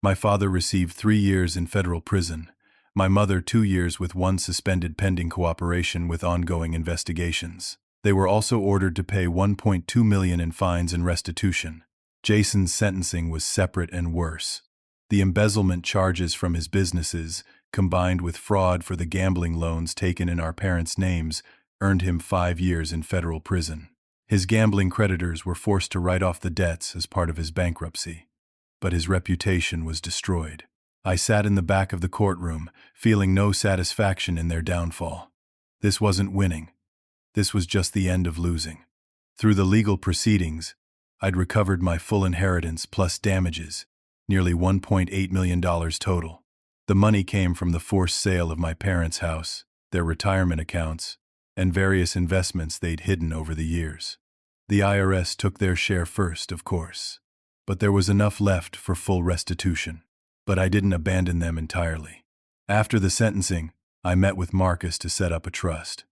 My father received 3 years in federal prison, my mother 2 years with 1 suspended pending cooperation with ongoing investigations. They were also ordered to pay $1.2 million in fines and restitution. Jason's sentencing was separate and worse. The embezzlement charges from his businesses, combined with fraud for the gambling loans taken in our parents' names, earned him 5 years in federal prison. His gambling creditors were forced to write off the debts as part of his bankruptcy, but his reputation was destroyed. I sat in the back of the courtroom, feeling no satisfaction in their downfall. This wasn't winning. This was just the end of losing. Through the legal proceedings, I'd recovered my full inheritance plus damages, nearly $1.8 million total. The money came from the forced sale of my parents' house, their retirement accounts, and various investments they'd hidden over the years. The IRS took their share first, of course, but there was enough left for full restitution. But I didn't abandon them entirely. After the sentencing, I met with Marcus to set up a trust.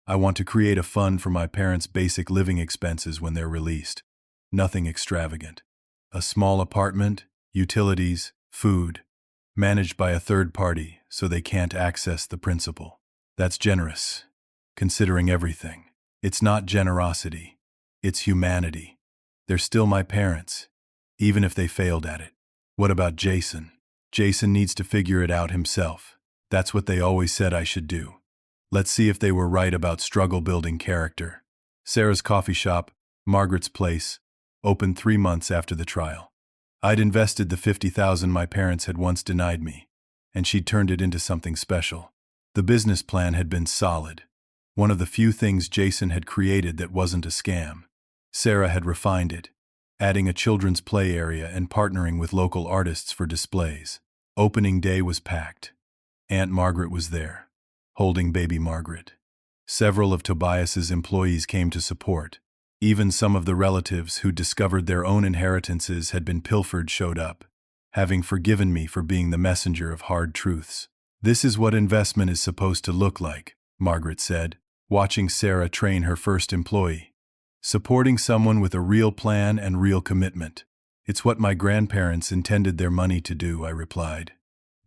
I want to create a fund for my parents' basic living expenses when they're released. Nothing extravagant. A small apartment, utilities, food, managed by a third party so they can't access the principal. That's generous, considering everything. It's not generosity. It's humanity. They're still my parents, even if they failed at it. What about Jason? Jason needs to figure it out himself. That's what they always said I should do. Let's see if they were right about struggle-building character. Sarah's coffee shop, Margaret's place, opened 3 months after the trial. I'd invested the $50,000 my parents had once denied me, and she'd turned it into something special. The business plan had been solid. One of the few things Jason had created that wasn't a scam. Sarah had refined it, adding a children's play area and partnering with local artists for displays. Opening day was packed. Aunt Margaret was there, holding baby Margaret. Several of Tobias's employees came to support. Even some of the relatives who discovered their own inheritances had been pilfered showed up, having forgiven me for being the messenger of hard truths. "This is what investment is supposed to look like," Margaret said, watching Sarah train her first employee. "Supporting someone with a real plan and real commitment. It's what my grandparents intended their money to do," I replied.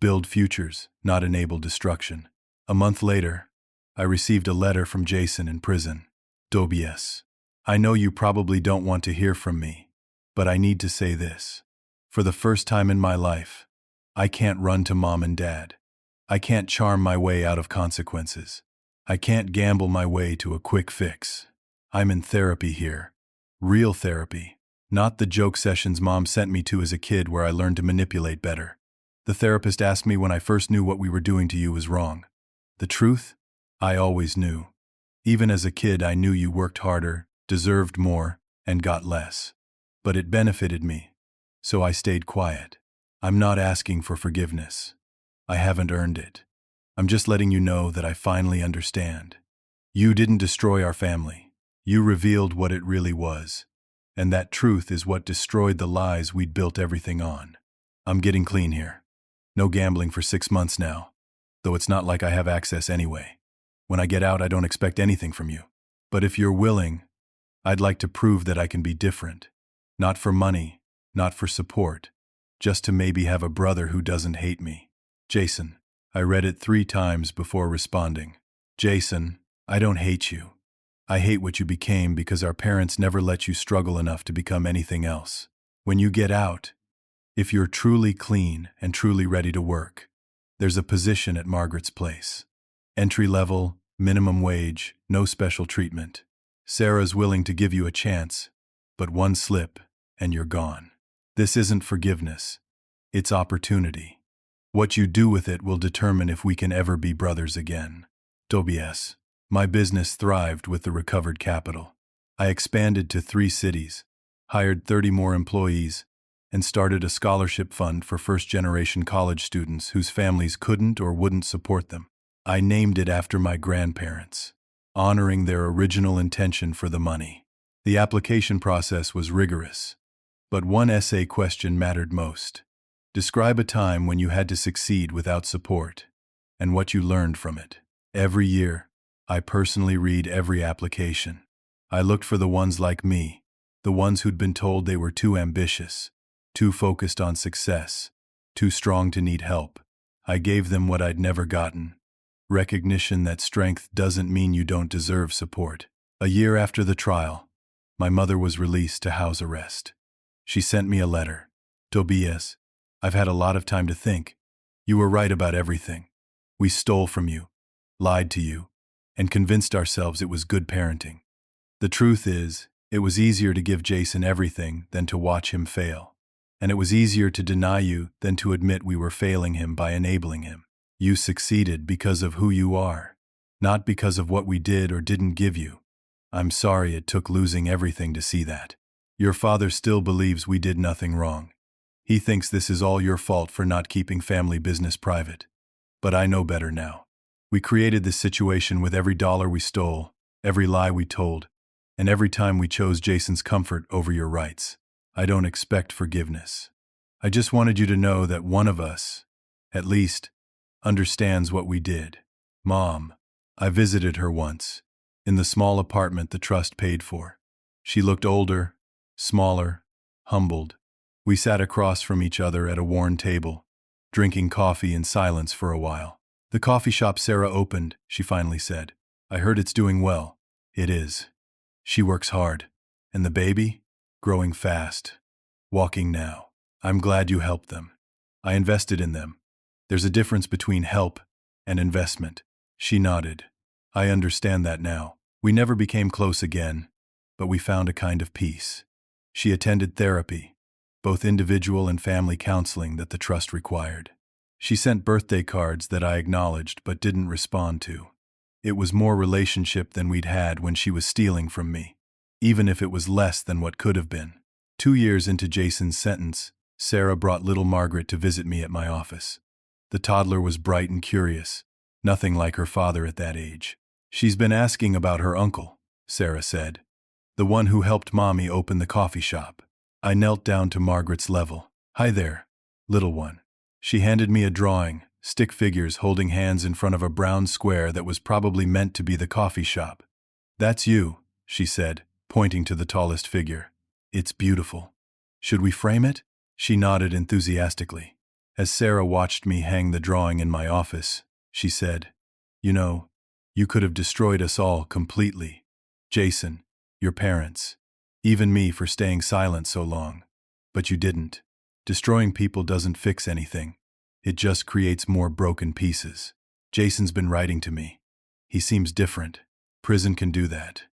"Build futures, not enable destruction." A month later, I received a letter from Jason in prison. "Tobias, I know you probably don't want to hear from me, but I need to say this. For the first time in my life, I can't run to mom and dad. I can't charm my way out of consequences. I can't gamble my way to a quick fix. I'm in therapy here. Real therapy. Not the joke sessions mom sent me to as a kid where I learned to manipulate better. The therapist asked me when I first knew what we were doing to you was wrong. The truth? I always knew. Even as a kid, I knew you worked harder, deserved more, and got less. But it benefited me, so I stayed quiet. I'm not asking for forgiveness. I haven't earned it. I'm just letting you know that I finally understand. You didn't destroy our family. You revealed what it really was. And that truth is what destroyed the lies we'd built everything on. I'm getting clean here. No gambling for 6 months now, though it's not like I have access anyway. When I get out, I don't expect anything from you. But if you're willing, I'd like to prove that I can be different. Not for money, not for support, just to maybe have a brother who doesn't hate me. Jason." I read it 3 times before responding. "Jason, I don't hate you. I hate what you became because our parents never let you struggle enough to become anything else. When you get out, if you're truly clean and truly ready to work, there's a position at Margaret's place. Entry level, minimum wage, no special treatment. Sarah's willing to give you a chance, but one slip and you're gone. This isn't forgiveness. It's opportunity. What you do with it will determine if we can ever be brothers again." Tobias. My business thrived with the recovered capital. I expanded to 3 cities, hired 30 more employees, and started a scholarship fund for first-generation college students whose families couldn't or wouldn't support them. I named it after my grandparents, honoring their original intention for the money. The application process was rigorous. But one essay question mattered most. Describe a time when you had to succeed without support, and what you learned from it. Every year, I personally read every application. I looked for the ones like me, the ones who'd been told they were too ambitious, too focused on success, too strong to need help. I gave them what I'd never gotten: recognition that strength doesn't mean you don't deserve support. A year after the trial, my mother was released to house arrest. She sent me a letter. "Tobias, I've had a lot of time to think. You were right about everything. We stole from you, lied to you, and convinced ourselves it was good parenting. The truth is, it was easier to give Jason everything than to watch him fail. And it was easier to deny you than to admit we were failing him by enabling him. You succeeded because of who you are, not because of what we did or didn't give you. I'm sorry it took losing everything to see that. Your father still believes we did nothing wrong. He thinks this is all your fault for not keeping family business private. But I know better now. We created this situation with every dollar we stole, every lie we told, and every time we chose Jason's comfort over your rights. I don't expect forgiveness. I just wanted you to know that one of us, at least, understands what we did." Mom. I visited her once, in the small apartment the trust paid for. She looked older, smaller, humbled. We sat across from each other at a worn table, drinking coffee in silence for a while. "The coffee shop Sarah opened," she finally said. "I heard it's doing well." "It is. She works hard. And the baby? Growing fast. Walking now. I'm glad you helped them. I invested in them. There's a difference between help and investment." She nodded. "I understand that now. We never became close again, but we found a kind of peace." She attended therapy, both individual and family counseling that the trust required. She sent birthday cards that I acknowledged but didn't respond to. It was more relationship than we'd had when she was stealing from me, even if it was less than what could have been. 2 years into Jason's sentence, Sarah brought little Margaret to visit me at my office. The toddler was bright and curious, nothing like her father at that age. "She's been asking about her uncle," Sarah said, "the one who helped Mommy open the coffee shop." I knelt down to Margaret's level. "Hi there, little one." She handed me a drawing, stick figures holding hands in front of a brown square that was probably meant to be the coffee shop. "That's you," she said, pointing to the tallest figure. "It's beautiful. Should we frame it?" She nodded enthusiastically. As Sarah watched me hang the drawing in my office, she said, "You know, you could have destroyed us all completely. Jason, your parents, even me for staying silent so long. But you didn't. Destroying people doesn't fix anything. It just creates more broken pieces. Jason's been writing to me. He seems different. Prison can do that.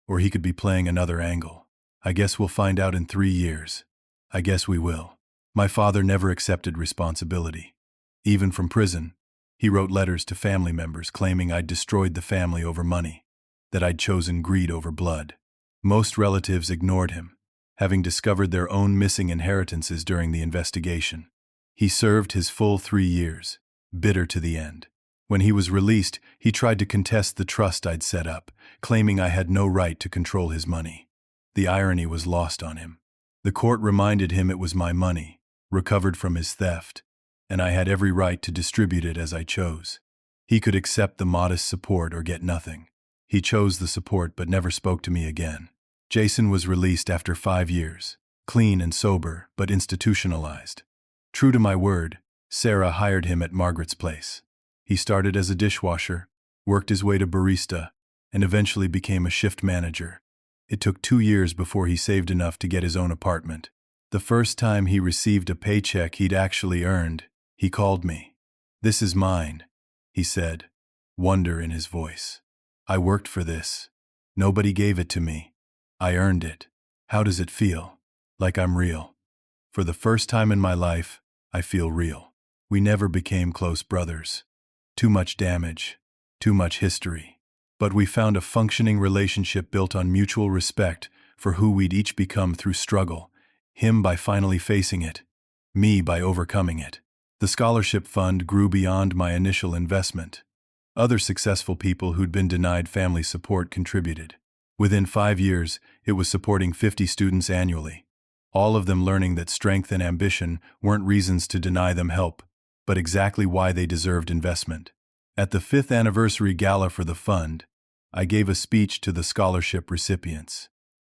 Or he could be playing another angle. I guess we'll find out in 3 years. I guess we will." My father never accepted responsibility. Even from prison, he wrote letters to family members claiming I'd destroyed the family over money, that I'd chosen greed over blood. Most relatives ignored him, having discovered their own missing inheritances during the investigation. He served his full 3 years, bitter to the end. When he was released, he tried to contest the trust I'd set up, claiming I had no right to control his money. The irony was lost on him. The court reminded him it was my money, recovered from his theft, and I had every right to distribute it as I chose. He could accept the modest support or get nothing. He chose the support but never spoke to me again. Jason was released after 5 years, clean and sober but institutionalized. True to my word, Sarah hired him at Margaret's place. He started as a dishwasher, worked his way to barista, and eventually became a shift manager. It took 2 years before he saved enough to get his own apartment. The first time he received a paycheck he'd actually earned, he called me. "This is mine," he said, wonder in his voice. "I worked for this. Nobody gave it to me. I earned it. How does it feel? Like I'm real. For the first time in my life, I feel real." We never became close brothers. Too much damage, too much history. But we found a functioning relationship built on mutual respect for who we'd each become through struggle. Him by finally facing it, me by overcoming it. The scholarship fund grew beyond my initial investment. Other successful people who'd been denied family support contributed. Within 5 years, it was supporting 50 students annually. all of them learning that strength and ambition weren't reasons to deny them help, but exactly why they deserved investment. At the 5th anniversary gala for the fund, I gave a speech to the scholarship recipients.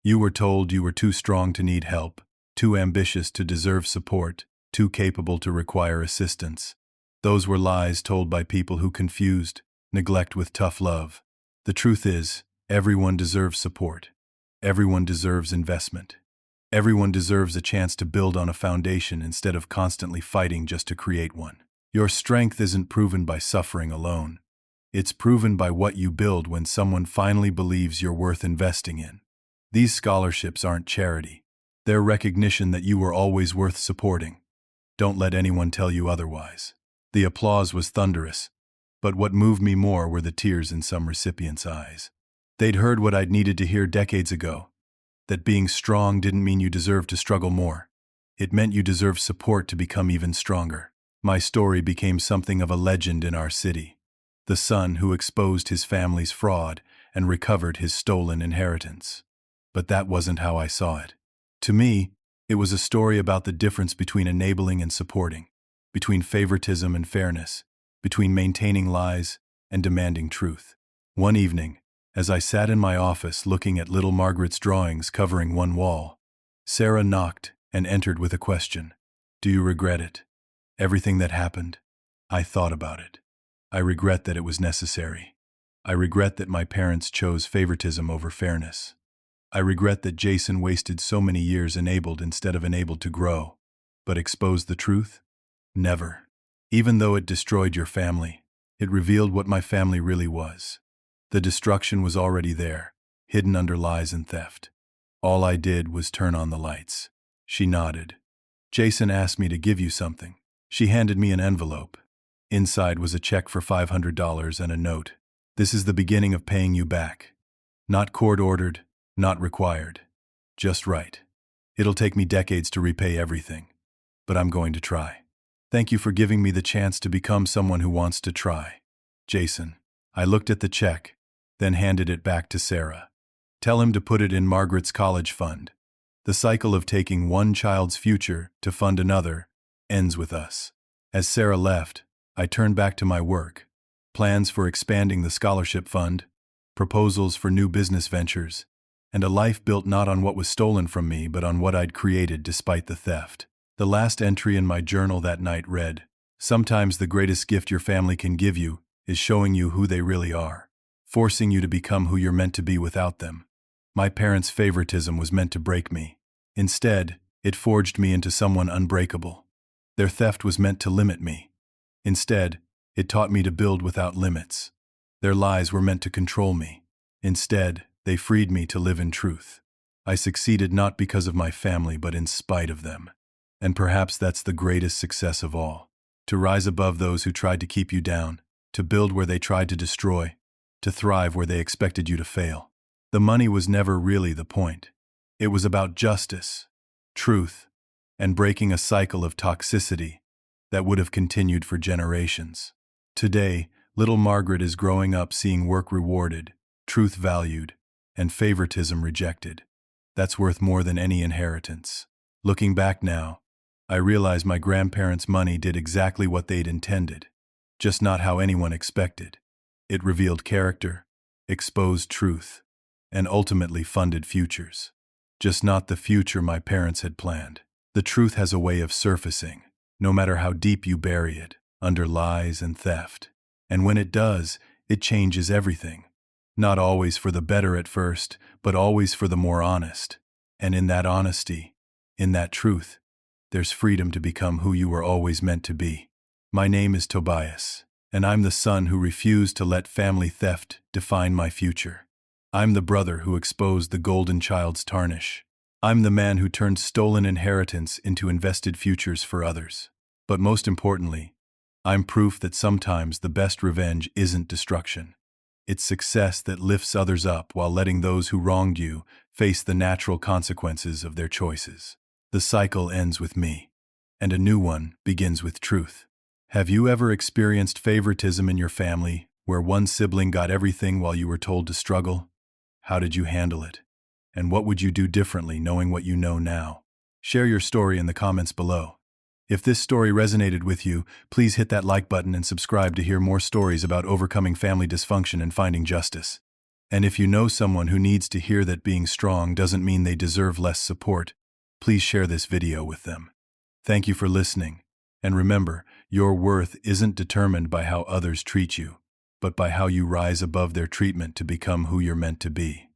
You were told you were too strong to need help, too ambitious to deserve support, too capable to require assistance. Those were lies told by people who confused neglect with tough love. The truth is, everyone deserves support. Everyone deserves investment. Everyone deserves a chance to build on a foundation instead of constantly fighting just to create one. Your strength isn't proven by suffering alone. It's proven by what you build when someone finally believes you're worth investing in. These scholarships aren't charity. They're recognition that you were always worth supporting. Don't let anyone tell you otherwise. The applause was thunderous, but what moved me more were the tears in some recipients' eyes. They'd heard what I'd needed to hear decades ago, that being strong didn't mean you deserved to struggle more. It meant you deserved support to become even stronger. My story became something of a legend in our city. The son who exposed his family's fraud and recovered his stolen inheritance. But that wasn't how I saw it. To me, it was a story about the difference between enabling and supporting, between favoritism and fairness, between maintaining lies and demanding truth. One evening, as I sat in my office looking at little Margaret's drawings covering one wall, Sarah knocked and entered with a question. Do you regret it? Everything that happened? I thought about it. I regret that it was necessary. I regret that my parents chose favoritism over fairness. I regret that Jason wasted so many years enabled instead of enabled to grow. But exposed the truth? Never. Even though it destroyed your family, it revealed what my family really was. The destruction was already there, hidden under lies and theft. All I did was turn on the lights. She nodded. Jason asked me to give you something. She handed me an envelope. Inside was a check for $500 and a note. This is the beginning of paying you back. Not court-ordered, not required. Just right. It'll take me decades to repay everything, but I'm going to try. Thank you for giving me the chance to become someone who wants to try. Jason. I looked at the check, then handed it back to Sarah. Tell him to put it in Margaret's college fund. The cycle of taking one child's future to fund another ends with us. As Sarah left, I turned back to my work. Plans for expanding the scholarship fund, proposals for new business ventures, and a life built not on what was stolen from me but on what I'd created despite the theft. The last entry in my journal that night read, "Sometimes the greatest gift your family can give you is showing you who they really are, forcing you to become who you're meant to be without them." My parents' favoritism was meant to break me. Instead, it forged me into someone unbreakable. Their theft was meant to limit me. Instead, it taught me to build without limits. Their lies were meant to control me. Instead, they freed me to live in truth. I succeeded not because of my family but in spite of them. And perhaps that's the greatest success of all. To rise above those who tried to keep you down, to build where they tried to destroy, to thrive where they expected you to fail. The money was never really the point. It was about justice, truth, and breaking a cycle of toxicity that would have continued for generations. Today, little Margaret is growing up seeing work rewarded, truth valued, and favoritism rejected. That's worth more than any inheritance. Looking back now, I realize my grandparents' money did exactly what they'd intended, just not how anyone expected. It revealed character, exposed truth, and ultimately funded futures. Just not the future my parents had planned. The truth has a way of surfacing, no matter how deep you bury it, under lies and theft. And when it does, it changes everything. Not always for the better at first, but always for the more honest. And in that honesty, in that truth, there's freedom to become who you were always meant to be. My name is Tobias, and I'm the son who refused to let family theft define my future. I'm the brother who exposed the golden child's tarnish. I'm the man who turned stolen inheritance into invested futures for others. But most importantly, I'm proof that sometimes the best revenge isn't destruction. It's success that lifts others up while letting those who wronged you face the natural consequences of their choices. The cycle ends with me, and a new one begins with truth. Have you ever experienced favoritism in your family, where one sibling got everything while you were told to struggle? How did you handle it? And what would you do differently knowing what you know now? Share your story in the comments below. If this story resonated with you, please hit that like button and subscribe to hear more stories about overcoming family dysfunction and finding justice. And if you know someone who needs to hear that being strong doesn't mean they deserve less support, please share this video with them. Thank you for listening. And remember, your worth isn't determined by how others treat you, but by how you rise above their treatment to become who you're meant to be.